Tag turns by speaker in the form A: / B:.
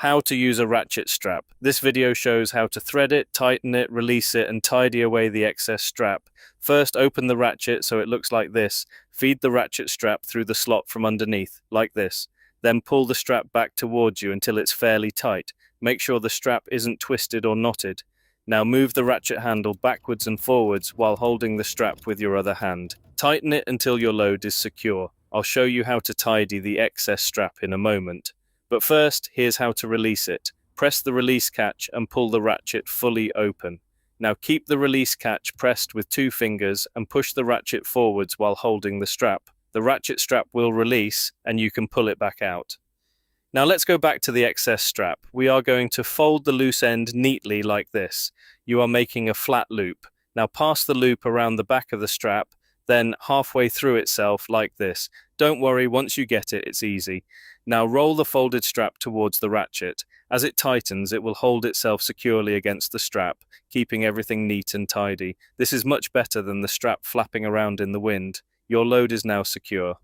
A: How to use a ratchet strap. This video shows how to thread it, tighten it, release it, and tidy away the excess strap. First, open the ratchet so it looks like this. Feed the ratchet strap through the slot from underneath, like this. Then pull the strap back towards you until it's fairly tight. Make sure the strap isn't twisted or knotted. Now move the ratchet handle backwards and forwards while holding the strap with your other hand. Tighten it until your load is secure. I'll show you how to tidy the excess strap in a moment. But first, here's how to release it. Press the release catch and pull the ratchet fully open. Now keep the release catch pressed with 2 fingers and push the ratchet forwards while holding the strap. The ratchet strap will release and you can pull it back out. Now let's go back to the excess strap. We are going to fold the loose end neatly like this. You are making a flat loop. Now pass the loop around the back of the strap, then halfway through itself like this. Don't worry, once you get it, it's easy. Now roll the folded strap towards the ratchet. As it tightens, it will hold itself securely against the strap, keeping everything neat and tidy. This is much better than the strap flapping around in the wind. Your load is now secure.